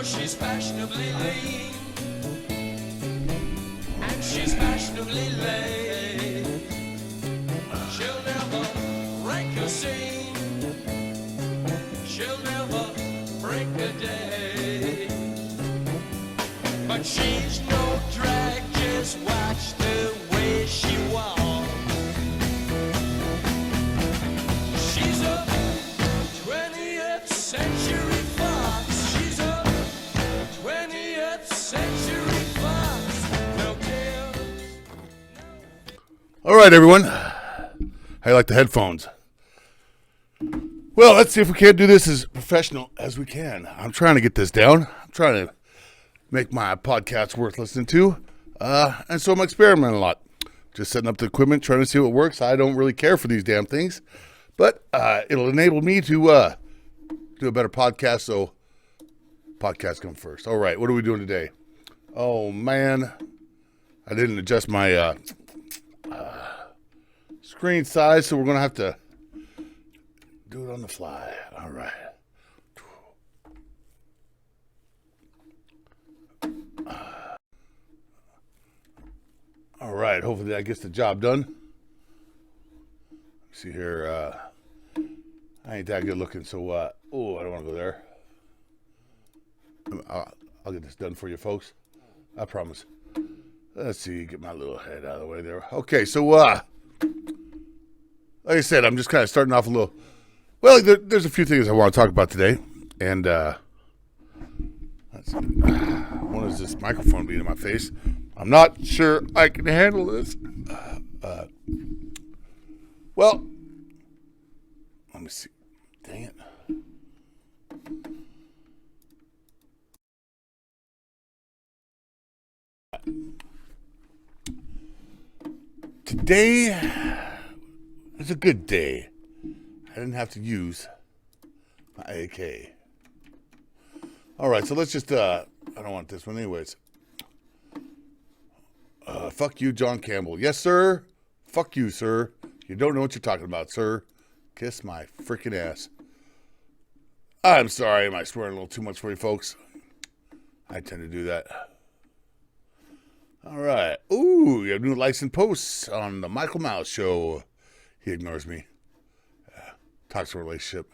she's fashionably lean, and she's fashionably late. She'll never rank a scene, she'll never break a day. But she's no drag, just watch the way she walks. She's a 20th century fox. She's a 20th century fox. No kills. All right, everyone. How you like the headphones? Well, let's see if we can't do this as professional as we can. I'm trying to get this down. I'm trying to make my podcast worth listening to. And so I'm experimenting a lot. Just setting up the equipment, trying to see what works. I don't really care for these damn things. But it'll enable me to do a better podcast, so podcast come first. All right, what are we doing today? Oh, man. I didn't adjust my screen size, so we're going to have to do it on the fly. All right. All right, hopefully that gets the job done. See here, I ain't that good looking, so, I don't want to go there. I'll get this done for you, folks. I promise. Let's see, get my little head out of the way there. Okay, so, like I said, I'm just kind of starting off a little, well, there's a few things I want to talk about today, and, let's see. One is this microphone being in my face. I'm not sure I can handle this. Well, let me see. Dang it. Today is a good day. I didn't have to use my AK. All right, so let's just, I don't want this one anyways. Fuck you, John Campbell. Yes, sir. Fuck you, sir. You don't know what you're talking about, sir. Kiss my freaking ass. I'm sorry. Am I swearing a little too much for you folks? I tend to do that. All right. Ooh, you have new likes and posts on the Michael Mouse show. He ignores me. Toxic relationship.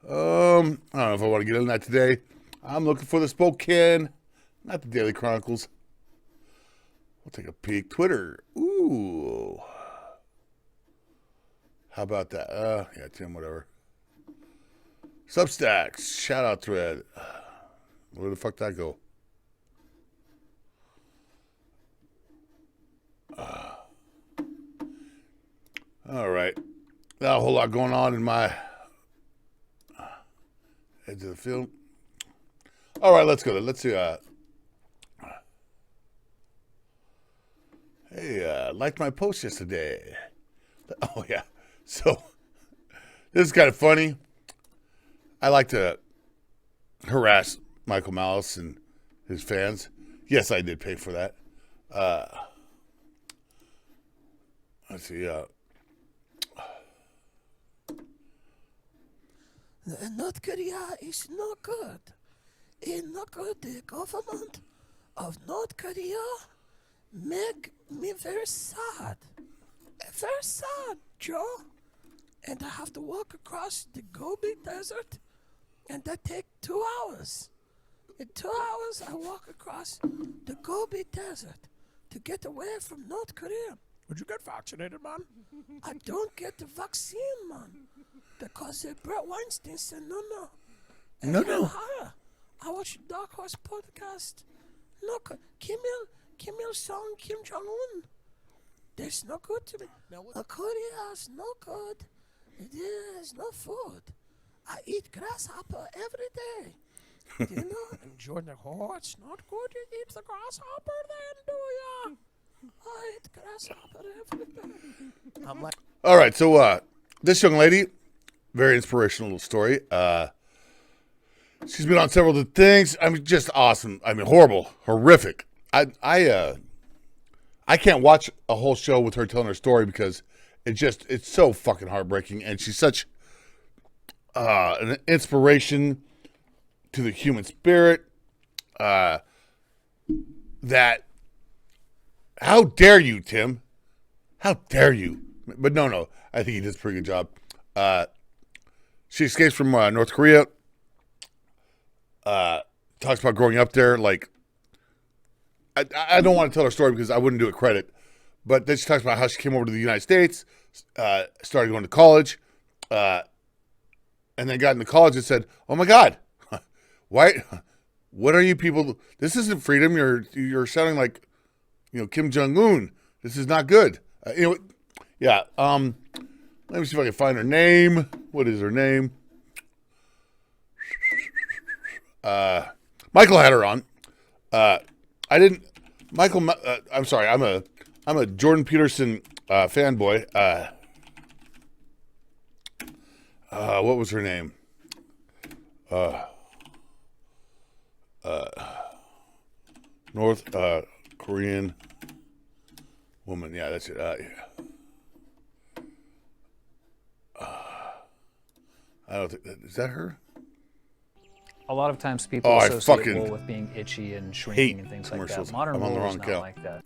I don't know if I want to get into that today. I'm looking for the Spokane, not the Daily Chronicles. We'll take a peek. Twitter. Ooh. How about that? Yeah, Tim, whatever. Substacks. Shout out thread. Where the fuck did that go? All right. Not a whole lot going on in my edge of the field. All right, let's go. Let's see. Hey, liked my post yesterday. Oh, yeah. So, this is kind of funny. I like to harass Michael Malice and his fans. Yes, I did pay for that. Let's see. North Korea is not good. It's not good. The government of North Korea make me very sad. Very sad, Joe. And I have to walk across the Gobi Desert, and that take 2 hours. In 2 hours, I walk across the Gobi Desert to get away from North Korea. Would you get vaccinated, man? I don't get the vaccine, man. Because Brett Weinstein said no. And No. I watched Dark Horse podcast. Look, Kim Il-sung, Kim Jong-un. There's no good to me. Korea is no good. There's no food. I eat grasshopper every day. You know? And Jordan, oh, it's not good you eat the grasshopper then, do ya? I eat grasshopper every day. I'm like, All right, so this young lady, very inspirational little story. She's been on several of the things. I mean, just awesome. I mean, horrible, horrific. I can't watch a whole show with her telling her story because it's so fucking heartbreaking. And she's such an inspiration to the human spirit. That, how dare you, Tim? How dare you? But no, I think he did a pretty good job. She escapes from North Korea. Talks about growing up there. Like, I don't want to tell her story because I wouldn't do it credit. But then she talks about how she came over to the United States, started going to college, and then got into college and said, "Oh my God, why? What are you people? This isn't freedom. You're sounding like, Kim Jong-un. This is not good." Yeah. Let me see if I can find her name. What is her name? Michael had her on. I didn't. Michael. I'm sorry. I'm a Jordan Peterson fanboy. What was her name? North Korean woman. Yeah, that's it. I don't think is that her. A lot of times people I associate fucking wool with being itchy and shrinking and things like commercials. that. Modern I'm on the wool wrong is not account. like that.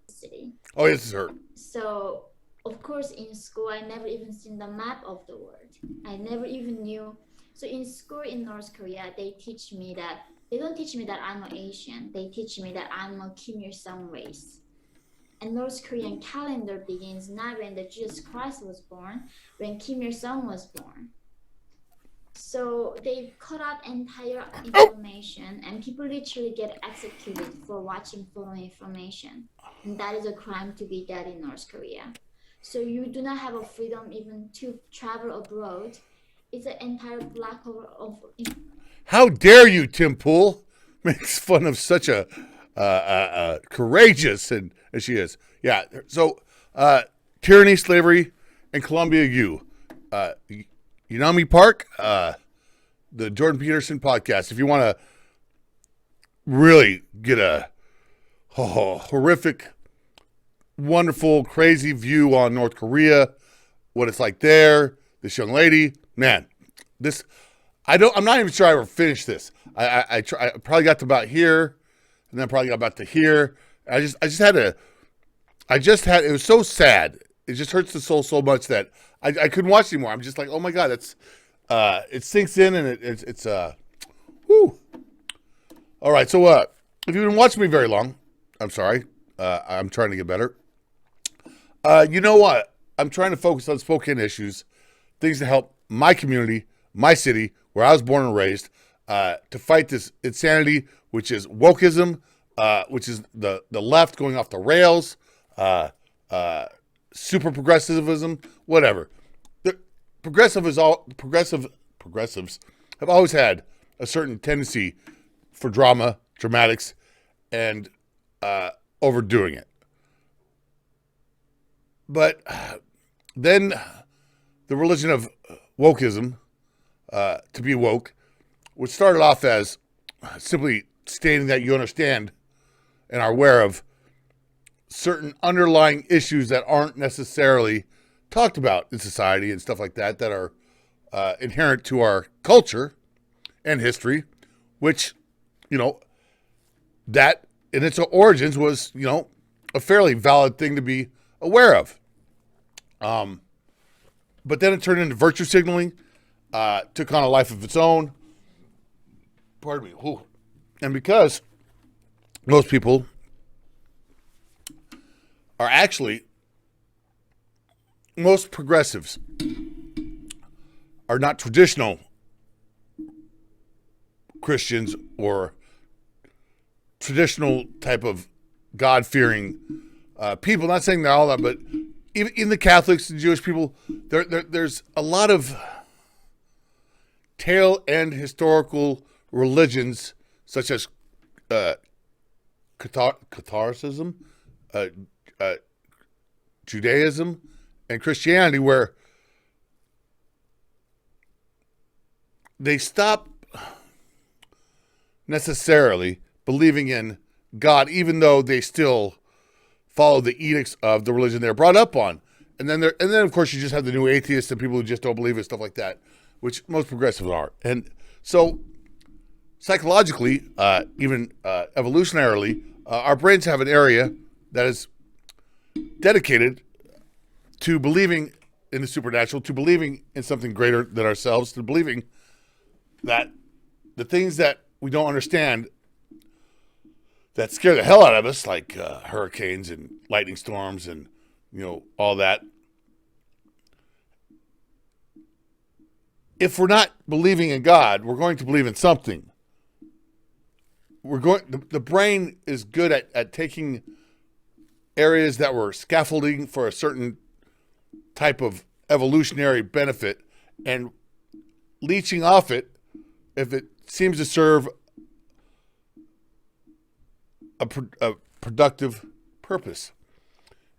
City. Oh, this is her. So, of course, in school, I never even seen the map of the world. I never even knew. So, in school in North Korea, they don't teach me that I'm an Asian. They teach me that I'm a Kim Il-sung race. And North Korean calendar begins not when the Jesus Christ was born, when Kim Il-sung was born. So they cut out entire information, and people literally get executed for watching foreign information. And that is a crime to be dead in North Korea. So you do not have a freedom even to travel abroad. It's an entire black hole of. How dare you, Tim Pool? Makes fun of such a courageous and as she is. Yeah. So tyranny, slavery, and Columbia U. Unami Park, the Jordan Peterson podcast. If you want to really get a horrific, wonderful, crazy view on North Korea, what it's like there, this young lady, man, I'm not even sure I ever finished this. I probably got to about here, and then probably got about to here. It was so sad. It just hurts the soul so much that I couldn't watch anymore. I'm just like, oh my God, it sinks in and it's whew. All right, so if you've been watching me very long, I'm sorry. I'm trying to get better. You know what? I'm trying to focus on Spokane issues, things to help my community, my city, where I was born and raised, to fight this insanity, which is wokeism, which is the left going off the rails, super progressivism, whatever. Progressives have always had a certain tendency for dramatics, and overdoing it. But then the religion of wokeism, to be woke, which started off as simply stating that you understand and are aware of certain underlying issues that aren't necessarily talked about in society and stuff like that are inherent to our culture and history, which, that in its origins was, a fairly valid thing to be aware of. But then it turned into virtue signaling, took on a life of its own. Pardon me. Ooh. And because most people are most progressives are not traditional Christians or traditional type of God-fearing people. Not saying they're all that, but even in the Catholics and Jewish people, there's a lot of tail-end historical religions, such as Catholicism, Judaism, and Christianity, where they stop necessarily believing in God, even though they still follow the edicts of the religion they're brought up on. And then of course you just have the new atheists and people who just don't believe it, stuff like that, which most progressives are. And so psychologically, even evolutionarily, our brains have an area that is dedicated to believing in the supernatural, to believing in something greater than ourselves, to believing that the things that we don't understand that scare the hell out of us, like hurricanes and lightning storms and, all that. If we're not believing in God, we're going to believe in something. The brain is good at taking areas that were scaffolding for a certain type of evolutionary benefit and leeching off it if it seems to serve a productive purpose.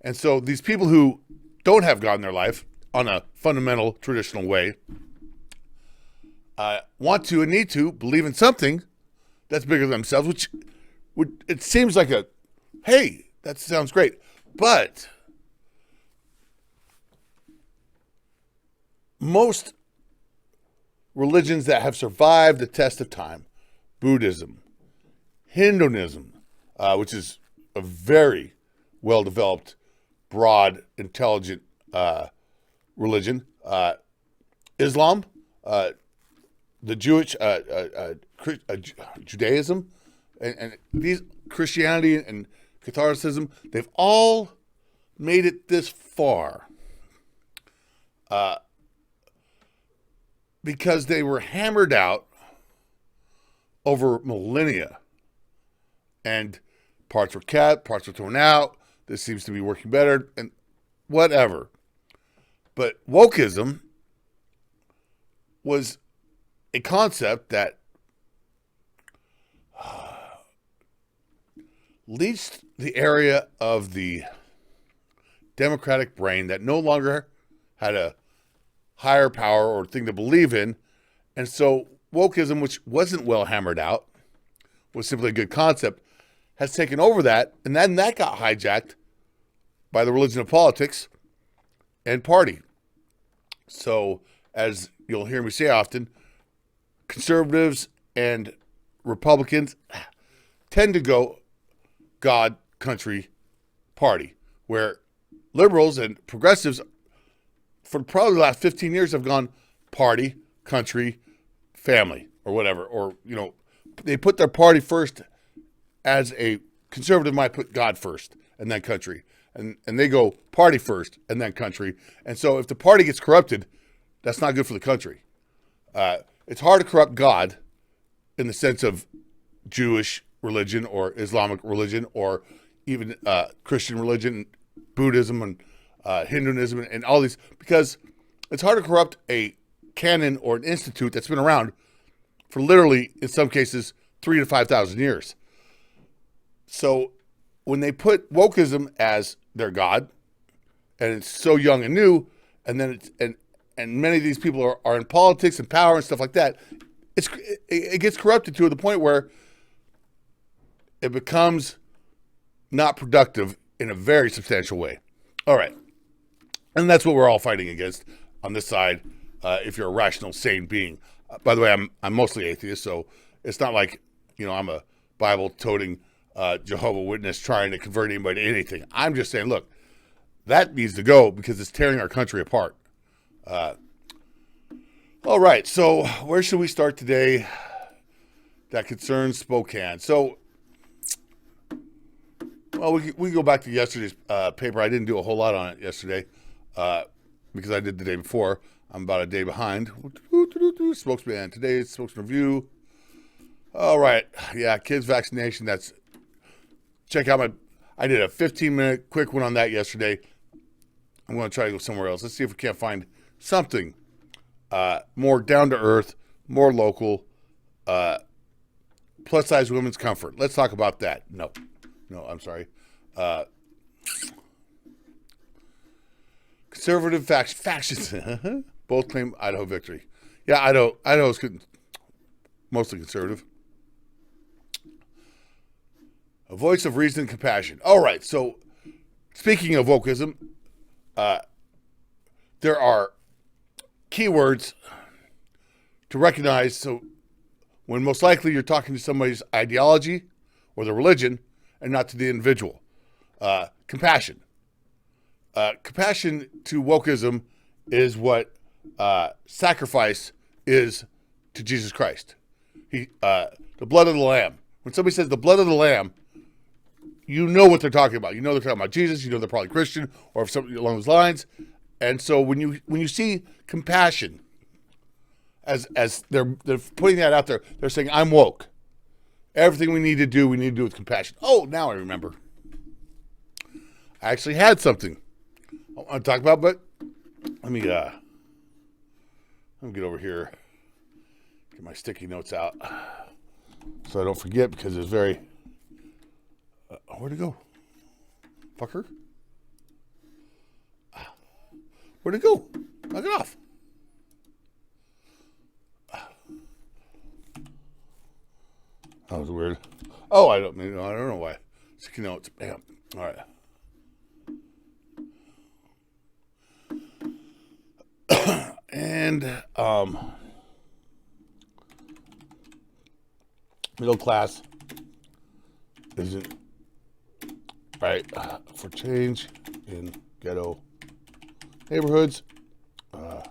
And so these people who don't have God in their life on a fundamental traditional way want to and need to believe in something that's bigger than themselves, which it seems like hey, that sounds great. But most religions that have survived the test of time, Buddhism, Hinduism, which is a very well-developed, broad, intelligent religion, Islam, the Jewish Judaism, and these Christianity and Catholicism, they've all made it this far because they were hammered out over millennia, and parts were kept, parts were thrown out. This seems to be working better, and whatever. But wokeism was a concept that leached the area of the democratic brain that no longer had a higher power or thing to believe in. And so wokeism, which wasn't well hammered out, was simply a good concept, has taken over that, and then that got hijacked by the religion of politics and party. So, as you'll hear me say often, conservatives and Republicans tend to go God, country, party, where liberals and progressives for probably the last 15 years have gone party, country, family, or whatever. Or, they put their party first, as a conservative might put God first and then country. And they go party first and then country. And so if the party gets corrupted, that's not good for the country. It's hard to corrupt God in the sense of Jewish religion or Islamic religion or even Christian religion, Buddhism and Hinduism and all these, because it's hard to corrupt a canon or an institute that's been around for literally, in some cases, 3,000 to 5,000 years. So when they put wokeism as their God, and it's so young and new, and then and many of these people are in politics and power and stuff like that, it gets corrupted to the point where it becomes not productive in a very substantial way. All right. And that's what we're all fighting against on this side, if you're a rational, sane being. By the way, I'm mostly atheist, so it's not like, I'm a Bible-toting Jehovah Witness trying to convert anybody to anything. I'm just saying, look, that needs to go because it's tearing our country apart. All right, so where should we start today that concerns Spokane? So, well, we go back to yesterday's paper. I didn't do a whole lot on it yesterday because I did the day before. I'm about a day behind. Spokesman, today's spokesman review. All right, yeah, kids vaccination. Check out I did a 15-minute quick one on that yesterday. I'm going to try to go somewhere else. Let's see if we can't find something more down to earth, more local, plus size women's comfort. Let's talk about that. No, I'm sorry. Conservative factions both claim Idaho victory. Yeah, Idaho's mostly conservative. A voice of reason and compassion. All right, so speaking of wokeism, there are keywords to recognize. So when most likely you're talking to somebody's ideology or their religion and not to the individual. Compassion. Compassion to wokeism is what sacrifice is to Jesus Christ. The blood of the Lamb. When somebody says the blood of the Lamb, you know what they're talking about. You know they're talking about Jesus. You know they're probably Christian or something along those lines. And so when you see compassion, as they're putting that out there, they're saying, I'm woke. Everything we need to do with compassion. Oh, now I remember. I actually had something I want to talk about, but let me get over here, get my sticky notes out so I don't forget, because it's very, where'd it go? Fucker? Where'd it go? Knock it off. That was weird. Oh, I don't know why. Sticky notes. Bam. All right. And middle class isn't right for change in ghetto neighborhoods. 1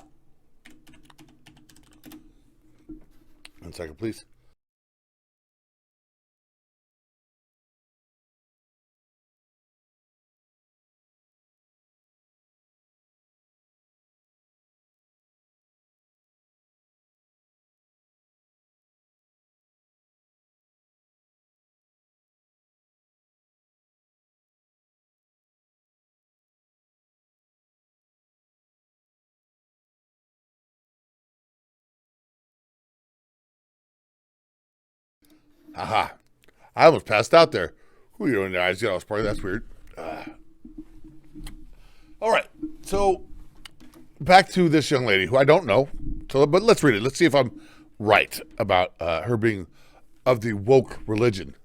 second, please. Haha. I almost passed out there. Who are you doing there? I was probably, that's weird. All right. So back to this young lady who I don't know. So, but let's read it. Let's see if I'm right about her being of the woke religion,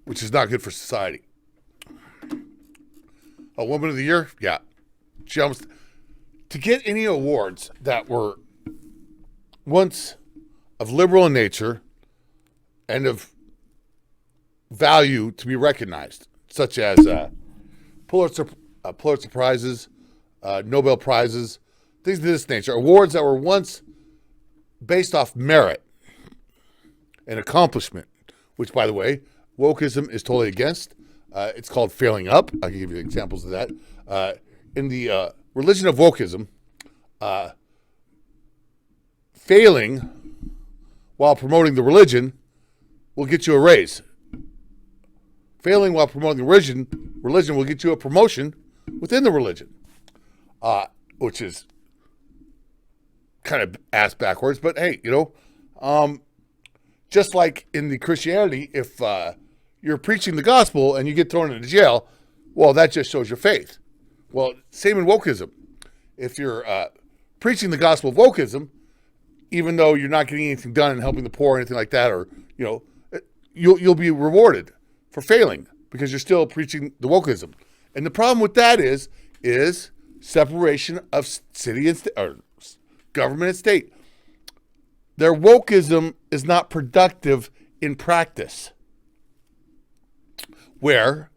which is not good for society. A Woman of the Year? Yeah. She almost, to get any awards that were once of liberal in nature and of value to be recognized, such as Pulitzer Prizes, Nobel Prizes, things of this nature, awards that were once based off merit and accomplishment, which, by the way, wokeism is totally against. It's called failing up. I can give you examples of that. In the religion of wokeism, failing while promoting the religion will get you a raise. Failing while promoting the religion will get you a promotion within the religion, which is kind of ass backwards. But hey, just like in the Christianity, if you're preaching the gospel and you get thrown into jail, well, that just shows your faith. Well, same in wokeism. If you're preaching the gospel of wokeism, even though you're not getting anything done and helping the poor or anything like that, or you'll be rewarded for failing because you're still preaching the wokeism. And the problem with that is separation of city and or government and state. Their wokeism is not productive in practice. Where,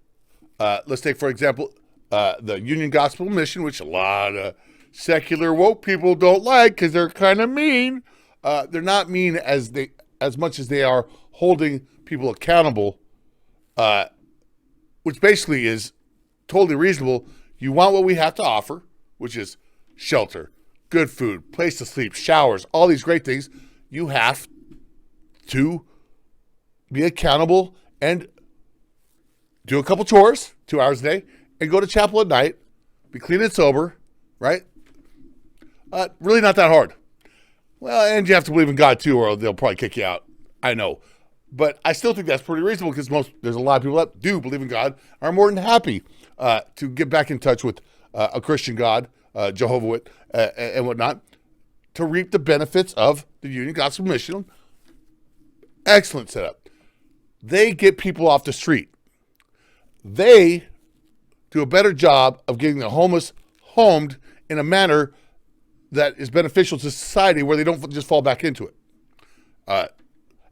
let's take, for example, the Union Gospel Mission, which a lot of secular woke people don't like because they're kind of mean. They're not mean as much as they are holding people accountable, which basically is totally reasonable. You want what we have to offer, which is shelter, good food, place to sleep, showers, all these great things. You have to be accountable and do a couple chores, 2 hours a day, and go to chapel at night, be clean and sober, right? Really not that hard. Well, and you have to believe in God too, or they'll probably kick you out. I know. But I still think that's pretty reasonable because there's a lot of people that do believe in God, are more than happy to get back in touch with a Christian God, Jehovah and whatnot, to reap the benefits of the Union Gospel Mission. Excellent setup. They get people off the street. They do a better job of getting the homeless homed in a manner that is beneficial to society, where they don't just fall back into it at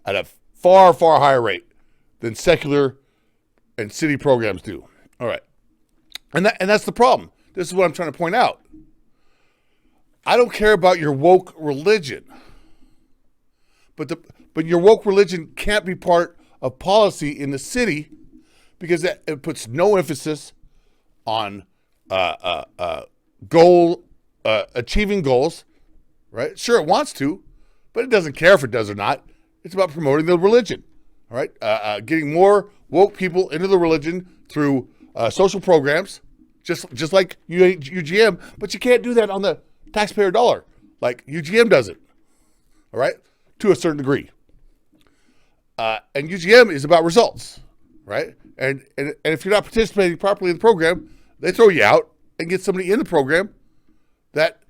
a far, far higher rate than secular and city programs do. All right. And that's the problem. This is what I'm trying to point out. I don't care about your woke religion, but your woke religion can't be part of policy in the city, because it puts no emphasis on achieving goals, right? Sure, it wants to, but it doesn't care if it does or not. It's about promoting the religion, all right? Getting more woke people into the religion through social programs, just like UGM, but you can't do that on the taxpayer dollar like UGM does it, all right, to a certain degree. And UGM is about results, right? And if you're not participating properly in the program, they throw you out and get somebody in the program that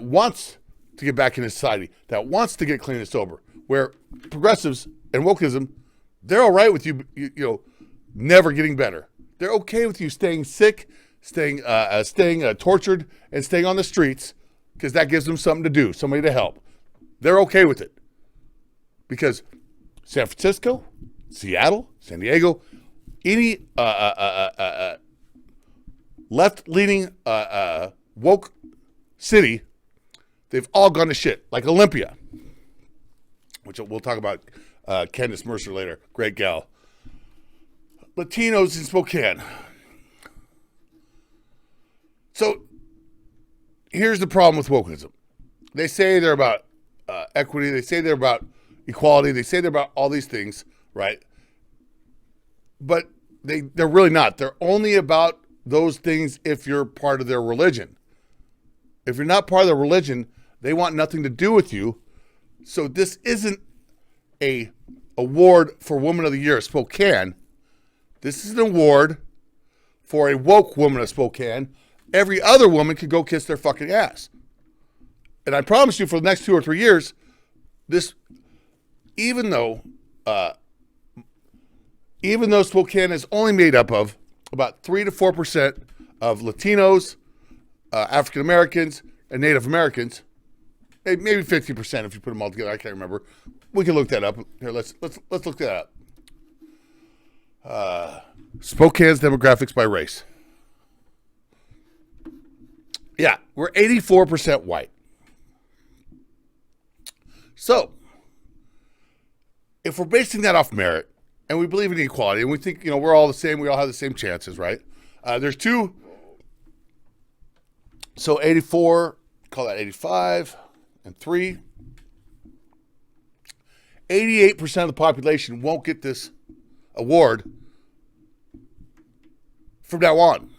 wants to get back into society, that wants to get clean and sober. Where progressives and wokeism, they're all right with you never getting better. They're okay with you staying sick, staying tortured, and staying on the streets, because that gives them something to do, somebody to help. They're okay with it, because San Francisco, Seattle, San Diego, any left-leaning woke city, they've all gone to shit. Like Olympia, which we'll talk about. Candace Mercer later, great gal. Latinos in Spokane. So here's the problem with wokeism. They say they're about equity. They say they're about equality. They say they're about all these things, right? But they're really not. They're only about those things if you're part of their religion. If you're not part of their religion, they want nothing to do with you. So this isn't a award for Woman of the Year of Spokane. This is an award for a woke woman of Spokane. Every other woman could go kiss their fucking ass. And I promise you, for the next 2 or 3 years, even though Spokane is only made up of about 3 to 4% of Latinos, African Americans, and Native Americans, maybe 50% if you put them all together. I can't remember. We can look that up. Here, let's look that up. Spokane's demographics by race. Yeah, we're 84% white. So, if we're basing that off merit, and we believe in equality, and we think, we're all the same, we all have the same chances, right? There's two. So 84, call that 85, and 3. 88% of the population won't get this award from now on,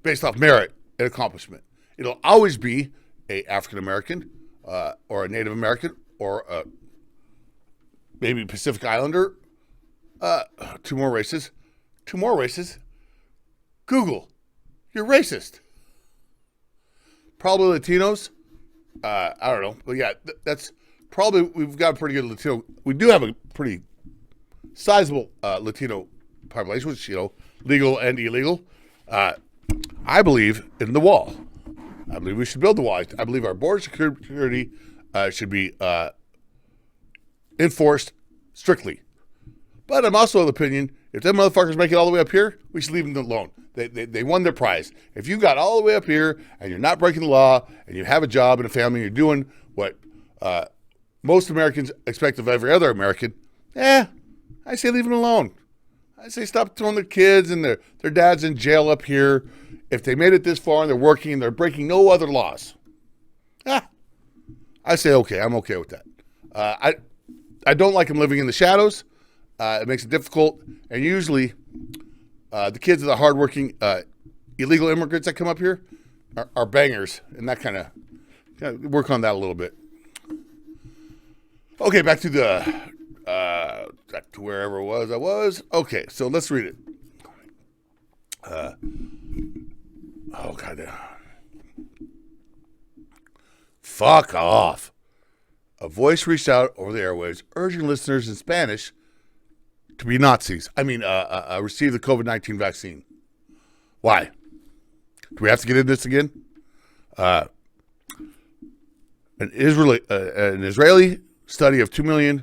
based off merit and accomplishment. It'll always be a African American, or a Native American, or maybe Pacific Islander. 2 more races. Google, you're racist. Probably Latinos. I don't know, but yeah, that's probably, we've got a pretty good Latino. We do have a pretty sizable Latino population, which, legal and illegal. I believe in the wall. I believe we should build the wall. I believe our border security should be enforced strictly. But I'm also of the opinion, if them motherfuckers make it all the way up here, we should leave them alone. They won their prize. If you got all the way up here and you're not breaking the law and you have a job and a family and you're doing what most Americans expect of every other American, I say leave them alone. I say stop throwing their kids and their dads in jail up here. If they made it this far and they're working and they're breaking no other laws, I say okay. I'm okay with that. I don't like them living in the shadows. It makes it difficult, and usually the kids of the hardworking illegal immigrants that come up here are bangers, and that kind of work on that a little bit. Okay, back to wherever it was I was. Okay, so let's read it. Oh god, fuck off. A voice reached out over the airwaves, urging listeners in Spanish to be Nazis. Receive the COVID-19 vaccine. Why? Do we have to get into this again? An Israeli study of 2 million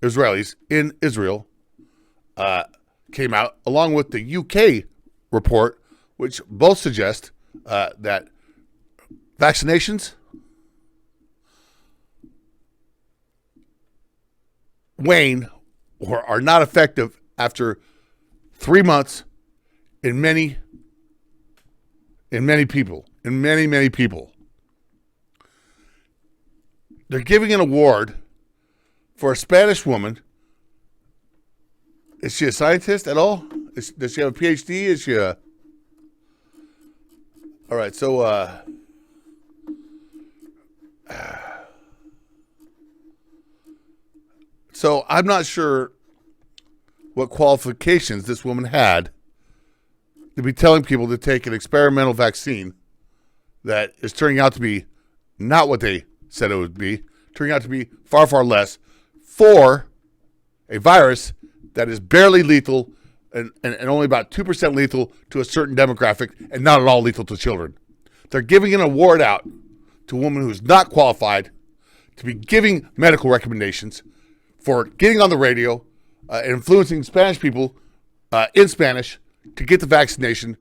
Israelis in Israel came out, along with the UK report, which both suggest that vaccinations wane or are not effective after 3 months in many people. They're giving an award for a Spanish woman. Is she a scientist at all? Does she have a PhD? Is she a... All right, so so I'm not sure what qualifications this woman had to be telling people to take an experimental vaccine that is turning out to be not what they said it would be, turning out to be far, far less for a virus that is barely lethal and only about 2% lethal to a certain demographic and not at all lethal to children. They're giving an award out to a woman who's not qualified to be giving medical recommendations for getting on the radio and influencing Spanish people in Spanish to get the vaccination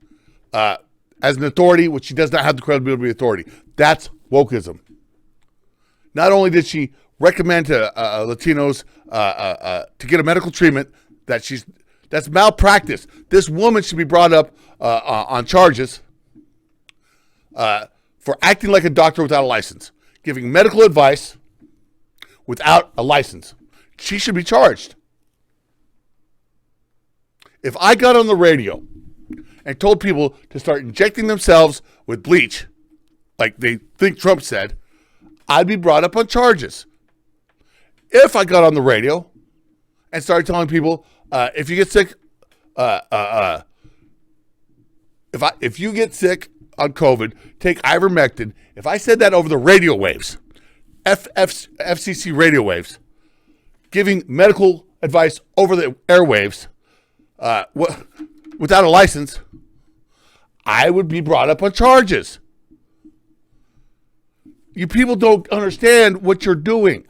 as an authority, which she does not have the credibility to be authority. That's wokeism. Not only did she recommend to Latinos to get a medical treatment that's malpractice. This woman should be brought up on charges for acting like a doctor without a license, giving medical advice without a license. She should be charged. If I got on the radio and told people to start injecting themselves with bleach, like they think Trump said, I'd be brought up on charges. If I got on the radio and started telling people, if you get sick, if you get sick on COVID, take ivermectin. If I said that over the radio waves, FCC radio waves, giving medical advice over the airwaves, without a license, I would be brought up on charges. You people don't understand what you're doing.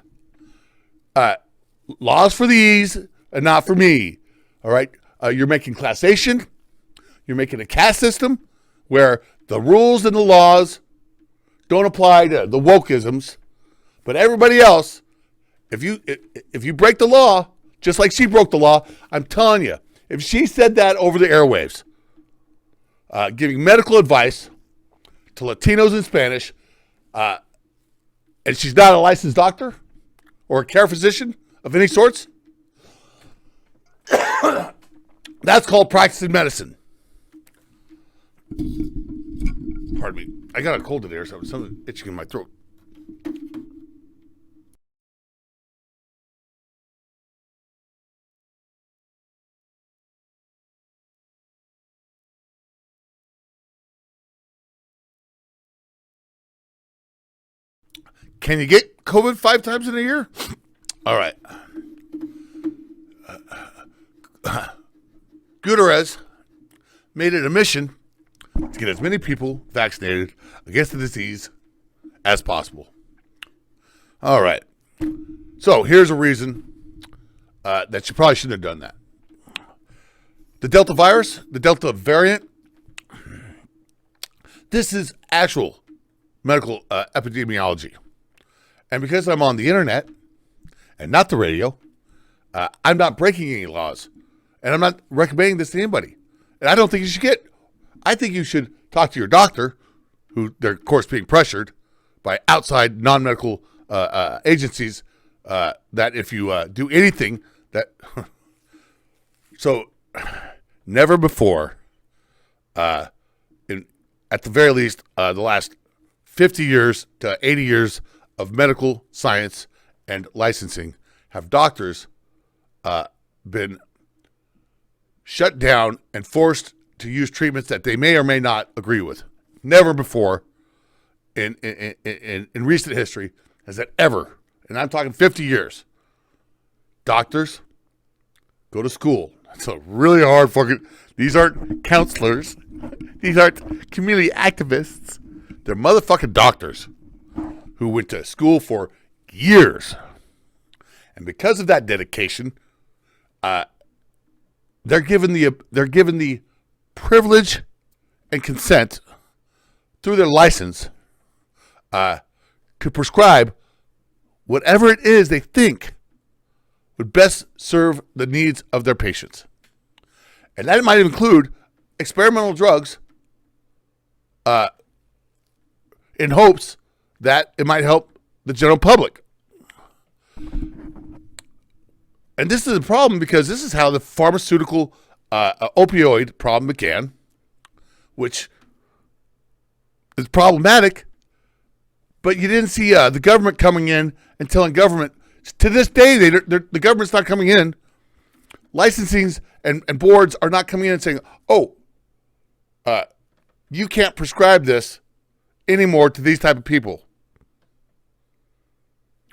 Laws for these and not for me. All right? You're making classation. You're making a caste system where the rules and the laws don't apply to the wokeisms, but everybody else, if you break the law, just like she broke the law, I'm telling you, if she said that over the airwaves, giving medical advice to Latinos in Spanish, and she's not a licensed doctor or a care physician of any sorts, that's called practicing medicine. Pardon me. I got a cold today or something. Something itching in my throat. Can you get COVID 5 times in a year? All right. Guterres made it a mission to get as many people vaccinated against the disease as possible. All right. So here's a reason that you probably shouldn't have done that. The Delta virus, the Delta variant, this is actual medical epidemiology. And because I'm on the internet and not the radio, I'm not breaking any laws. And I'm not recommending this to anybody. And I don't think you should I think you should talk to your doctor, who they're, of course, being pressured by outside non-medical agencies that if you do anything that... So, never before, at the very least, the last 50 years to 80 years of medical science and licensing, have doctors been shut down and forced to use treatments that they may or may not agree with. Never before in recent history has that ever, and I'm talking 50 years. Doctors go to school, It's a really hard fucking. These aren't counselors. These aren't community activists. They're motherfucking doctors who went to school for years. And because of that dedication, they're given the privilege and consent through their license to prescribe whatever it is they think would best serve the needs of their patients. And that might include experimental drugs in hopes that it might help the general public. And this is a problem because this is how the pharmaceutical opioid problem began, which is problematic, but you didn't see the government coming in and telling government, to this day, the government's not coming in. Licensings and boards are not coming in and saying, you can't prescribe this anymore to these type of people.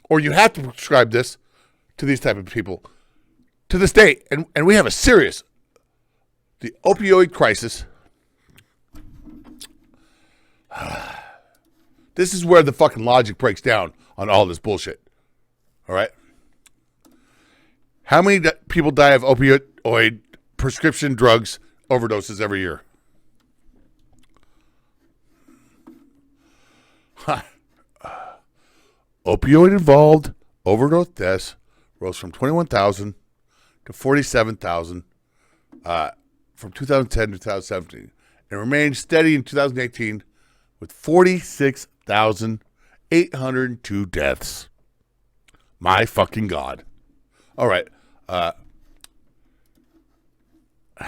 Or you have to prescribe this to these type of people. To this day, and we have the opioid crisis. This is where the fucking logic breaks down on all this bullshit. All right? How many people die of opioid prescription drugs overdoses every year? Opioid-involved overdose deaths rose from 21,000 to 47,000 from 2010 to 2017 and remained steady in 2018 with 46,802 deaths. My fucking God. All right. How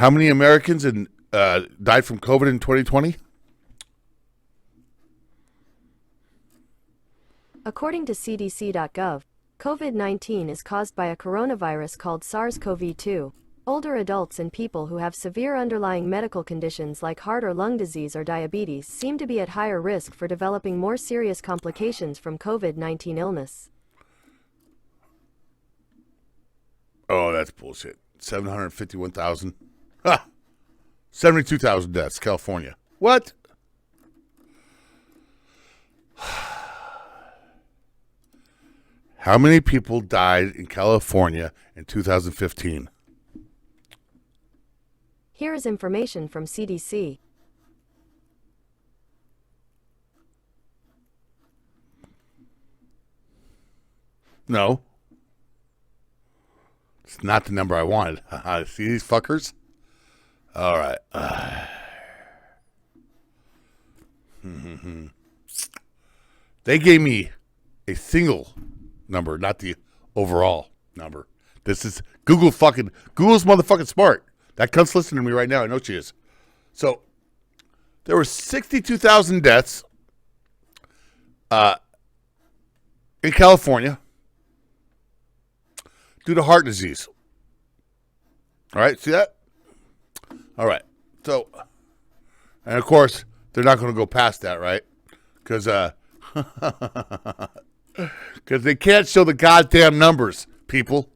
many Americans died from COVID in 2020? According to CDC.gov, COVID-19 is caused by a coronavirus called SARS-CoV-2. Older adults and people who have severe underlying medical conditions like heart or lung disease or diabetes seem to be at higher risk for developing more serious complications from COVID-19 illness. Oh, that's bullshit. 751,000. 72,000 deaths, California. What? How many people died in California in 2015? Here is information from CDC. No. It's not the number I wanted. See these fuckers? All right. They gave me a single number, not the overall number. This is Google's motherfucking smart. That cunt's listening to me right now. I know she is. So there were 62,000 deaths in California due to heart disease. All right, see that? All right. So, and of course, they're not going to go past that, right? Because they can't show the goddamn numbers, people.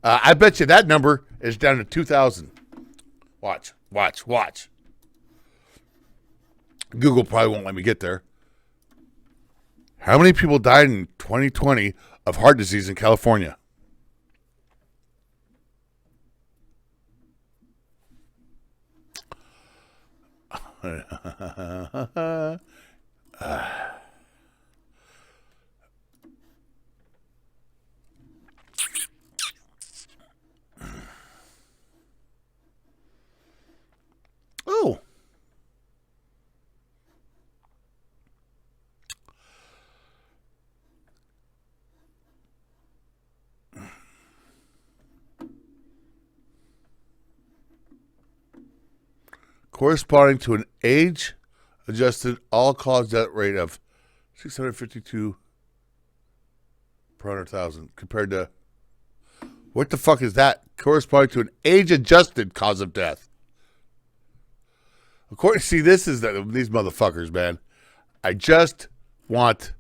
I bet you that number is down to 2,000. Watch. Google probably won't let me get there. How many people died in 2020 of heart disease in California? Oh. Corresponding to an age-adjusted all-cause death rate of 652 per 100,000 compared to, what the fuck is that? Corresponding to an age-adjusted cause of death. See, this is these motherfuckers, man. I just want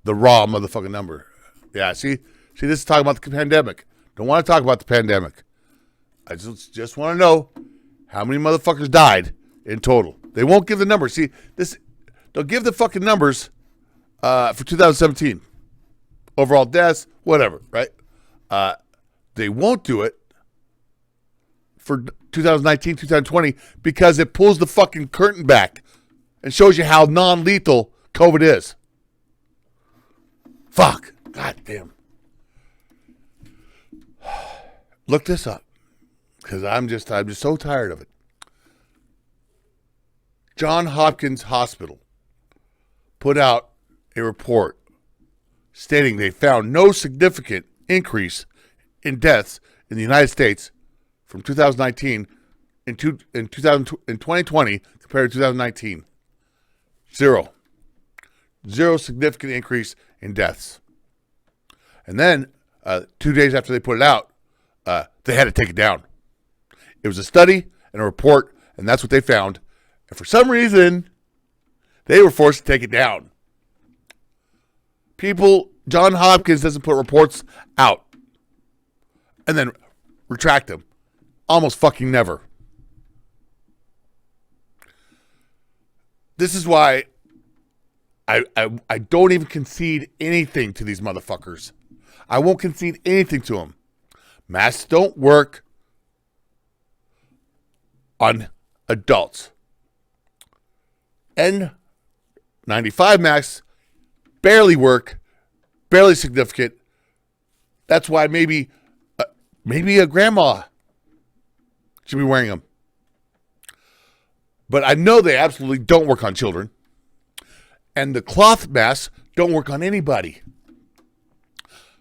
the raw motherfucking number. Yeah, see, this is talking about the pandemic. Don't want to talk about the pandemic. I just want to know how many motherfuckers died in total. They won't give the numbers. See, they'll give the fucking numbers for 2017. Overall deaths, whatever, right? They won't do it for 2019, 2020 because it pulls the fucking curtain back and shows you how non-lethal COVID is. Fuck. God damn. Look this up because I'm just so tired of it. Johns Hopkins Hospital put out a report stating they found no significant increase in deaths in the United States from 2019 in 2020 compared to 2019. Zero significant increase in deaths. And then 2 days after they put it out, they had to take it down. It was a study and a report, and that's what they found. And for some reason, they were forced to take it down. Johns Hopkins doesn't put reports out and then retract them. Almost fucking never. This is why I don't even concede anything to these motherfuckers. I won't concede anything to them. Masks don't work on adults. N95 masks barely work, barely significant. That's why maybe a grandma should be wearing them. But I know they absolutely don't work on children. And the cloth masks don't work on anybody.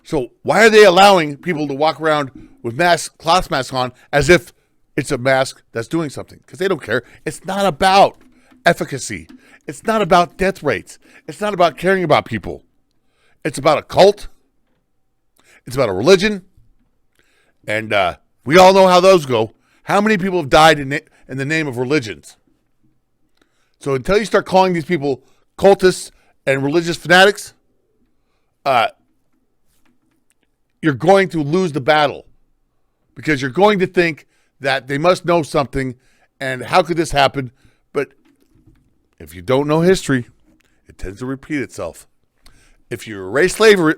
So why are they allowing people to walk around with cloth masks on as if it's a mask that's doing something? Because they don't care. It's not about efficacy. It's not about death rates. It's not about caring about people. It's about a cult. It's about a religion. And we all know how those go. How many people have died in the name of religions? So until you start calling these people cultists and religious fanatics, you're going to lose the battle because you're going to think that they must know something and how could this happen? But if you don't know history, it tends to repeat itself. If you erase slavery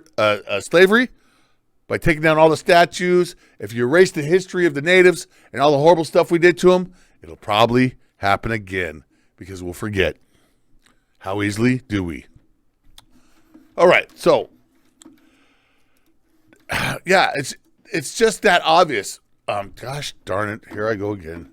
by taking down all the statues, if you erase the history of the natives and all the horrible stuff we did to them, it'll probably happen again because we'll forget. How easily do we? All right, so yeah, it's just that obvious. Gosh darn it, here I go again.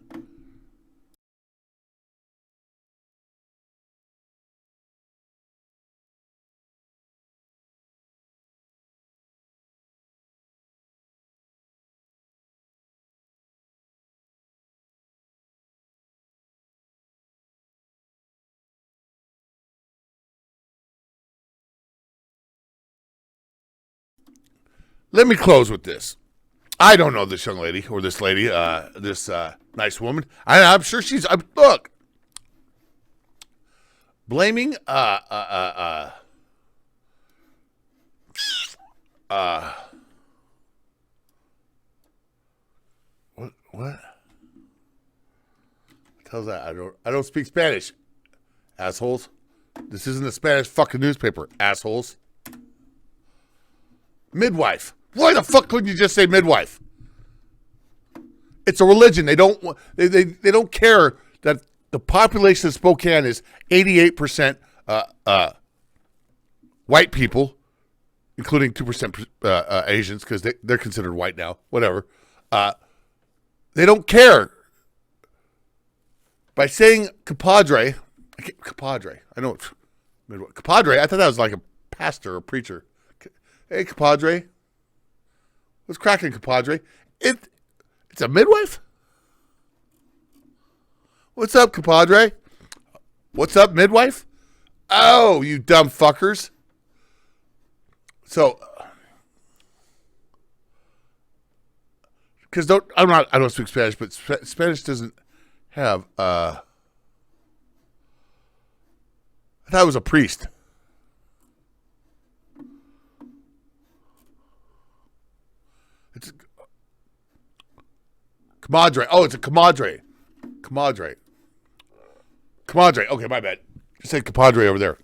Let me close with this. I don't know this young lady or this lady, this nice woman. I'm sure she's. Look, blaming what? Tells that I don't speak Spanish, assholes. This isn't a Spanish fucking newspaper, assholes. Midwife. Why the fuck couldn't you just say midwife? It's a religion. They don't care that the population of Spokane is 88% white people, including 2% Asians because they're considered white now. Whatever. They don't care. By saying compadre, I know compadre. I thought that was like a pastor or preacher. Hey, compadre. What's cracking, compadre? It's a midwife? What's up, compadre? What's up, midwife? Oh, you dumb fuckers. So, because I don't speak Spanish, but Spanish doesn't have, I thought it was a priest. It's Comadre. Oh, it's a comadre. Comadre. Comadre. Okay, my bad. You said compadre over there.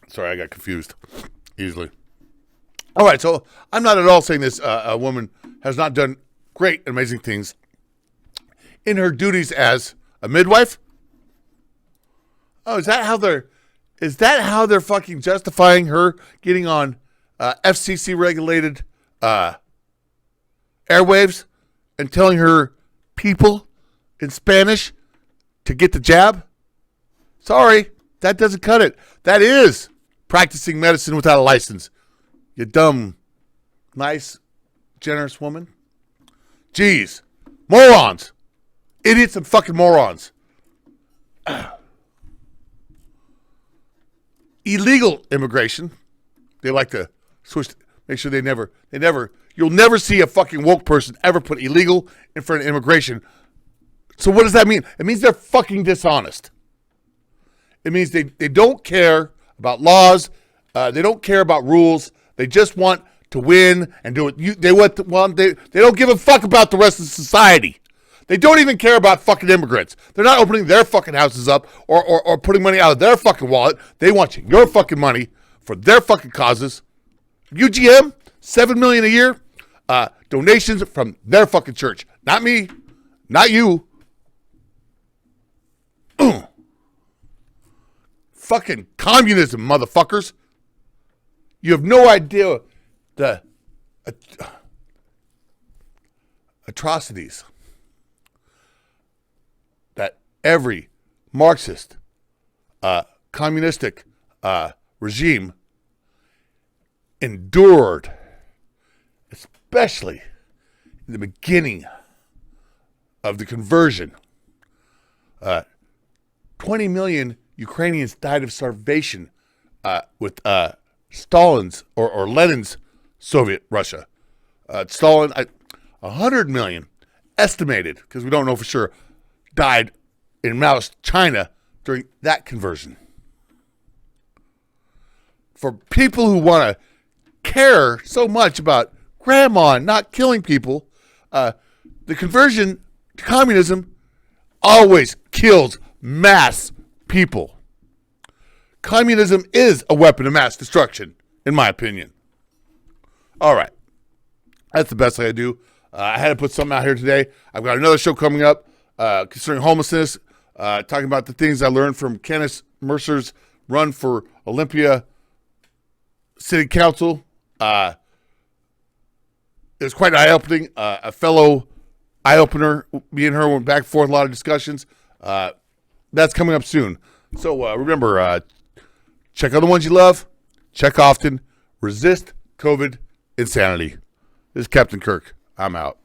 Sorry, I got confused easily. All right, so I'm not at all saying this a woman has not done great, amazing things in her duties as a midwife. Oh, is that how they're fucking justifying her getting on FCC regulated airwaves and telling her people in Spanish to get the jab? Sorry, that doesn't cut it. That is practicing medicine without a license. You dumb, nice, generous woman. Jeez. Morons. Idiots and fucking morons. Illegal immigration. They like to switch, make sure you'll never see a fucking woke person ever put illegal in front of immigration. So what does that mean? It means they're fucking dishonest. It means they don't care about laws. They don't care about rules. They just want to win and do it. They don't give a fuck about the rest of society. They don't even care about fucking immigrants. They're not opening their fucking houses up or putting money out of their fucking wallet. They want your fucking money for their fucking causes. UGM, $7 million a year, donations from their fucking church. Not me, not you. Fucking communism, motherfuckers. You have no idea the atrocities that every Marxist, communistic regime endured, especially in the beginning of the conversion. 20 million Ukrainians died of starvation with Stalin's or Lenin's Soviet Russia. Stalin, 100 million estimated, because we don't know for sure, died in Maoist China during that conversion. For people who want to care so much about grandma not killing people, the conversion to communism always kills mass people. Communism is a weapon of mass destruction, in my opinion. All right. That's the best I could do. I had to put something out here today. I've got another show coming up concerning homelessness, talking about the things I learned from Candace Mercer's run for Olympia City Council. It was quite eye-opening. A fellow eye-opener. Me and her went back and forth, a lot of discussions. That's coming up soon. So remember, check out the ones you love. Check often. Resist COVID insanity. This is Captain Kirk. I'm out.